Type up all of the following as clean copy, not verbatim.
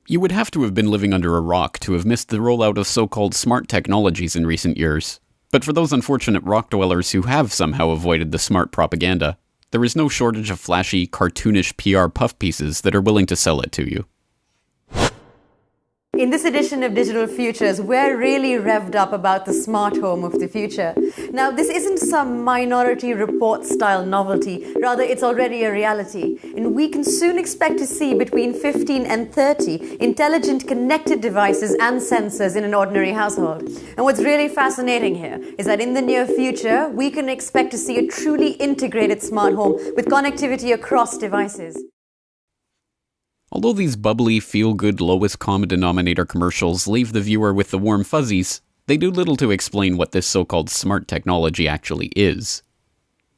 You would have to have been living under a rock to have missed the rollout of so-called smart technologies in recent years. But for those unfortunate rock dwellers who have somehow avoided the smart propaganda, there is no shortage of flashy, cartoonish PR puff pieces that are willing to sell it to you. In this edition of Digital Futures, we're really revved up about the smart home of the future. Now, this isn't some Minority Report style novelty, rather it's already a reality. And we can soon expect to see between 15 and 30 intelligent connected devices and sensors in an ordinary household. And what's really fascinating here is that in the near future, we can expect to see a truly integrated smart home with connectivity across devices. Although these bubbly, feel-good, lowest common denominator commercials leave the viewer with the warm fuzzies, they do little to explain what this so-called smart technology actually is.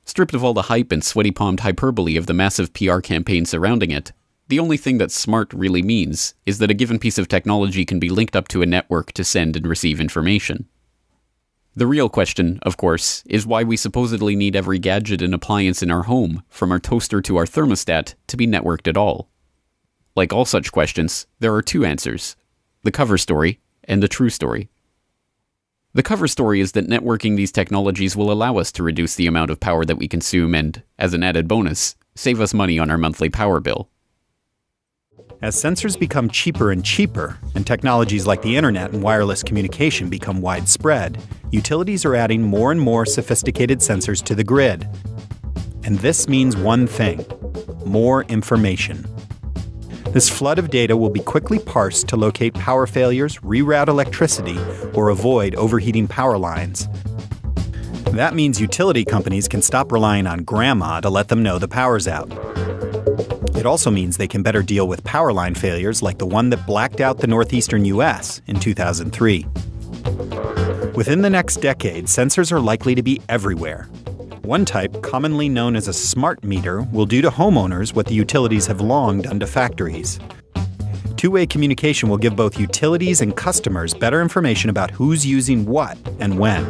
Stripped of all the hype and sweaty-palmed hyperbole of the massive PR campaign surrounding it, the only thing that smart really means is that a given piece of technology can be linked up to a network to send and receive information. The real question, of course, is why we supposedly need every gadget and appliance in our home, from our toaster to our thermostat, to be networked at all. Like all such questions, there are two answers: the cover story and the true story. The cover story is that networking these technologies will allow us to reduce the amount of power that we consume and, as an added bonus, save us money on our monthly power bill. As sensors become cheaper and cheaper, and technologies like the internet and wireless communication become widespread, utilities are adding more and more sophisticated sensors to the grid. And this means one thing: more information. This flood of data will be quickly parsed to locate power failures, reroute electricity, or avoid overheating power lines. That means utility companies can stop relying on grandma to let them know the power's out. It also means they can better deal with power line failures like the one that blacked out the northeastern U.S. in 2003. Within the next decade, sensors are likely to be everywhere. One type, commonly known as a smart meter, will do to homeowners what the utilities have long done to factories. Two-way communication will give both utilities and customers better information about who's using what and when.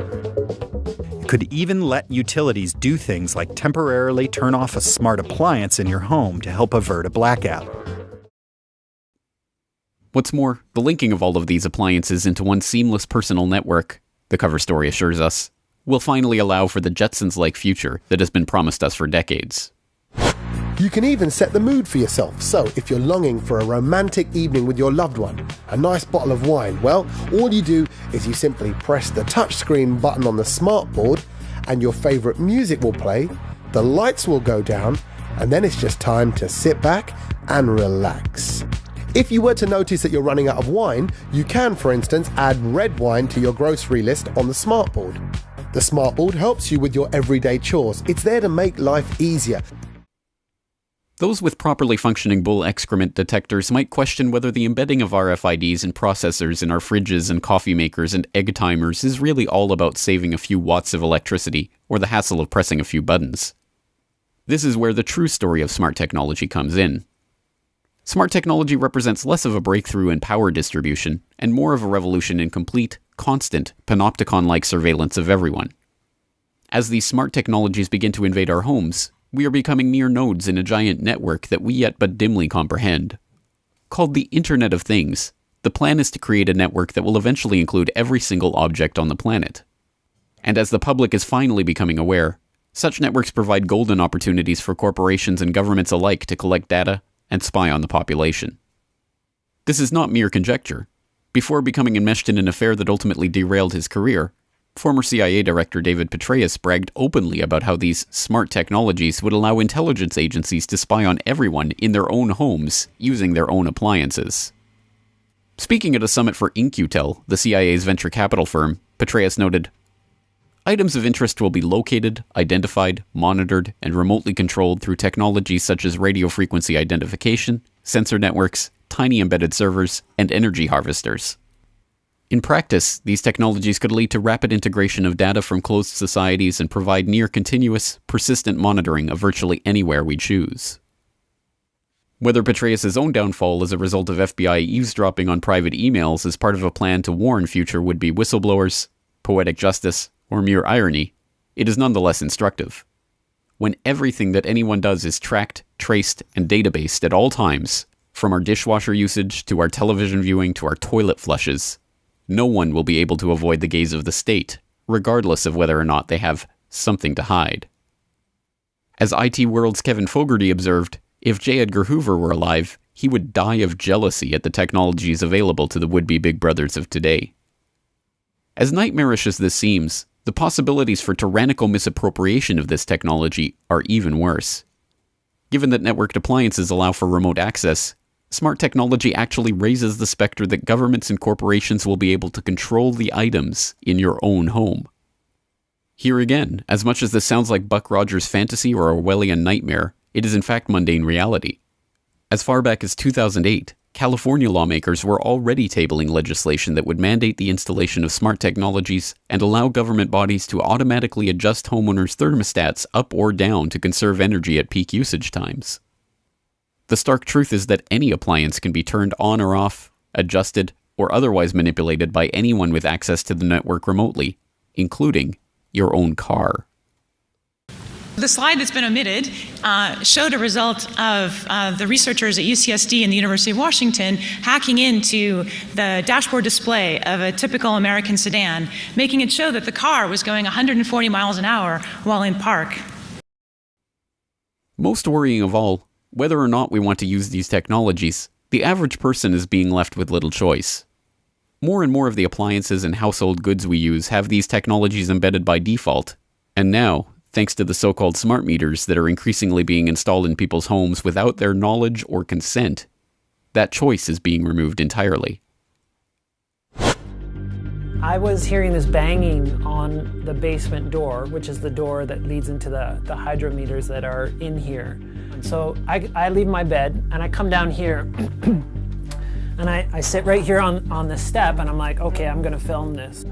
It could even let utilities do things like temporarily turn off a smart appliance in your home to help avert a blackout. What's more, the linking of all of these appliances into one seamless personal network, the cover story assures us, will finally allow for the Jetsons-like future that has been promised us for decades. You can even set the mood for yourself. So if you're longing for a romantic evening with your loved one, a nice bottle of wine, well, all you do is you simply press the touchscreen button on the smart board and your favourite music will play, the lights will go down, and then it's just time to sit back and relax. If you were to notice that you're running out of wine, you can, for instance, add red wine to your grocery list on the smart board. The smartboard helps you with your everyday chores. It's there to make life easier. Those with properly functioning bull excrement detectors might question whether the embedding of RFIDs and processors in our fridges and coffee makers and egg timers is really all about saving a few watts of electricity or the hassle of pressing a few buttons. This is where the true story of smart technology comes in. Smart technology represents less of a breakthrough in power distribution and more of a revolution in complete, constant, panopticon-like surveillance of everyone. As these smart technologies begin to invade our homes, we are becoming mere nodes in a giant network that we yet but dimly comprehend. Called the Internet of Things, the plan is to create a network that will eventually include every single object on the planet. And as the public is finally becoming aware, such networks provide golden opportunities for corporations and governments alike to collect data and spy on the population. This is not mere conjecture. Before becoming enmeshed in an affair that ultimately derailed his career, former CIA Director David Petraeus bragged openly about how these smart technologies would allow intelligence agencies to spy on everyone in their own homes using their own appliances. Speaking at a summit for In-Q-Tel, the CIA's venture capital firm, Petraeus noted, "Items of interest will be located, identified, monitored, and remotely controlled through technologies such as radio frequency identification, sensor networks, tiny embedded servers, and energy harvesters." In practice, these technologies could lead to rapid integration of data from closed societies and provide near-continuous, persistent monitoring of virtually anywhere we choose. Whether Petraeus' own downfall as a result of FBI eavesdropping on private emails is part of a plan to warn future would-be whistleblowers, poetic justice, or mere irony, it is nonetheless instructive. When everything that anyone does is tracked, traced, and databased at all times, From our dishwasher usage, to our television viewing, to our toilet flushes, no one will be able to avoid the gaze of the state, regardless of whether or not they have something to hide. As IT World's Kevin Fogarty observed, if J. Edgar Hoover were alive, he would die of jealousy at the technologies available to the would-be big brothers of today. As nightmarish as this seems, the possibilities for tyrannical misappropriation of this technology are even worse. Given that networked appliances allow for remote access, smart technology actually raises the specter that governments and corporations will be able to control the items in your own home. Here again, as much as this sounds like Buck Rogers' fantasy or Orwellian nightmare, it is in fact mundane reality. As far back as 2008, California lawmakers were already tabling legislation that would mandate the installation of smart technologies and allow government bodies to automatically adjust homeowners' thermostats up or down to conserve energy at peak usage times. The stark truth is that any appliance can be turned on or off, adjusted, or otherwise manipulated by anyone with access to the network remotely, including your own car. The slide that's been omitted showed a result of the researchers at UCSD and the University of Washington hacking into the dashboard display of a typical American sedan, making it show that the car was going 140 miles an hour while in park. Most worrying of all, whether or not we want to use these technologies, the average person is being left with little choice. More and more of the appliances and household goods we use have these technologies embedded by default, and now, thanks to the so-called smart meters that are increasingly being installed in people's homes without their knowledge or consent, that choice is being removed entirely. I was hearing this banging on the basement door, which is the door that leads into the hydrometers that are in here. And so I leave my bed and I come down here and I sit right here on the step and I'm like, okay, I'm gonna film this.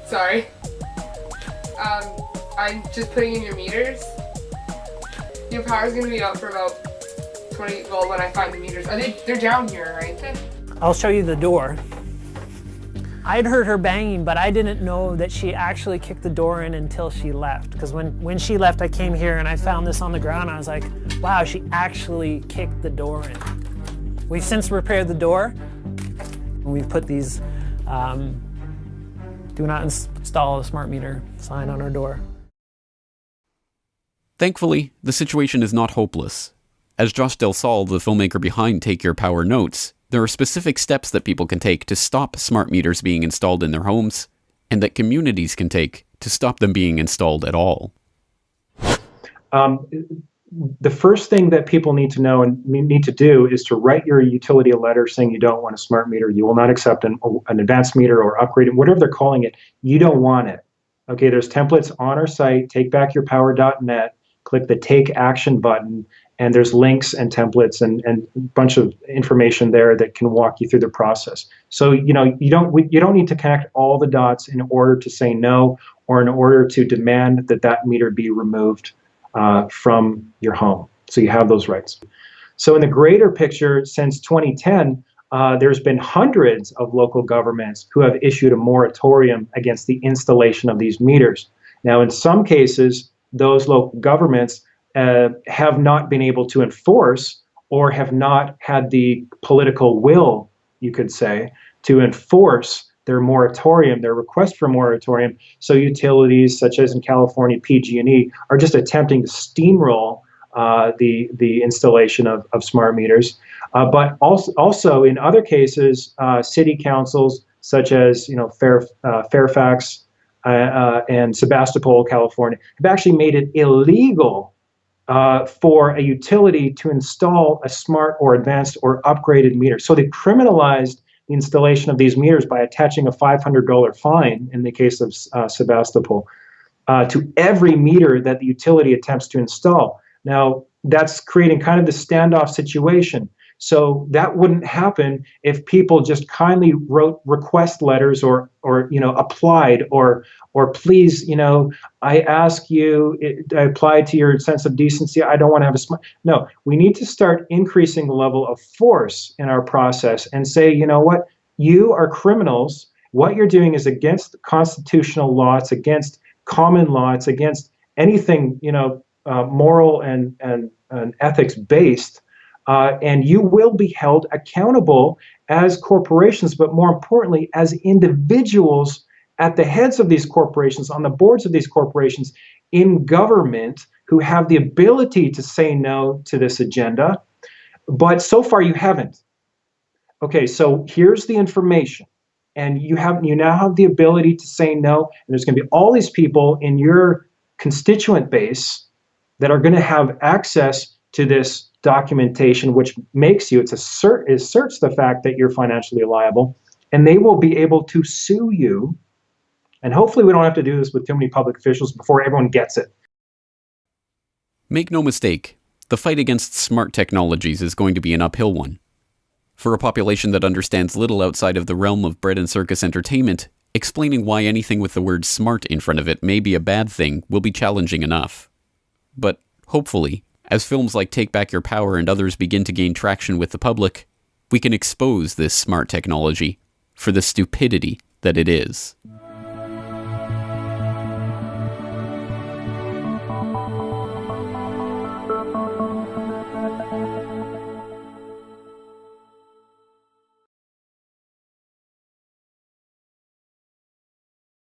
Sorry. I'm just putting in your meters. Your power's gonna be up for about 20, well, when I find the meters. They're down here, right? I'll show you the door. I'd heard her banging, but I didn't know that she actually kicked the door in until she left. Because when she left, I came here and I found this on the ground. I was like, wow, she actually kicked the door in. We've since repaired the door. We've put these do not install a smart meter sign on our door. Thankfully, the situation is not hopeless. As Josh Del Sol, the filmmaker behind Take Your Power, notes, there are specific steps that people can take to stop smart meters being installed in their homes, and that communities can take to stop them being installed at all. The first thing that people need to know and need to do is to write your utility a letter saying you don't want a smart meter. You will not accept an advanced meter or upgrade, whatever they're calling it. You don't want it. Okay, there's templates on our site, takebackyourpower.net. Click the Take Action button, and there's links and templates and a bunch of information there that can walk you through the process. So you don't need to connect all the dots in order to say no or in order to demand that meter be removed from your home. So you have those rights. So in the greater picture, since 2010, there's been hundreds of local governments who have issued a moratorium against the installation of these meters. Now, in some cases, those local governments have not been able to enforce or have not had the political will, you could say, to enforce their moratorium, their request for moratorium. So utilities such as in California, PG&E, are just attempting to steamroll the installation of smart meters. But also in other cases, city councils such as Fairfax and Sebastopol, California, have actually made it illegal for a utility to install a smart or advanced or upgraded meter. So they criminalized the installation of these meters by attaching a $500 fine, in the case of Sebastopol, to every meter that the utility attempts to install. Now, that's creating kind of the standoff situation. So that wouldn't happen if people just kindly wrote request letters or applied or please, I ask you, I apply to your sense of decency. I don't want to have a smart. No, we need to start increasing the level of force in our process and say, you know what, you are criminals. What you're doing is against constitutional law. It's against common law. It's against anything, moral and ethics based. And you will be held accountable as corporations, but more importantly, as individuals at the heads of these corporations, on the boards of these corporations, in government, who have the ability to say no to this agenda. But so far you haven't. Okay, so here's the information. And you now have the ability to say no. And there's going to be all these people in your constituent base that are going to have access to this documentation, which makes you, it asserts the fact that you're financially liable, and they will be able to sue you. And hopefully we don't have to do this with too many public officials before everyone gets it. Make no mistake, the fight against smart technologies is going to be an uphill one. For a population that understands little outside of the realm of bread and circus entertainment, explaining why anything with the word smart in front of it may be a bad thing will be challenging enough. But hopefully, as films like Take Back Your Power and others begin to gain traction with the public, we can expose this smart technology for the stupidity that it is.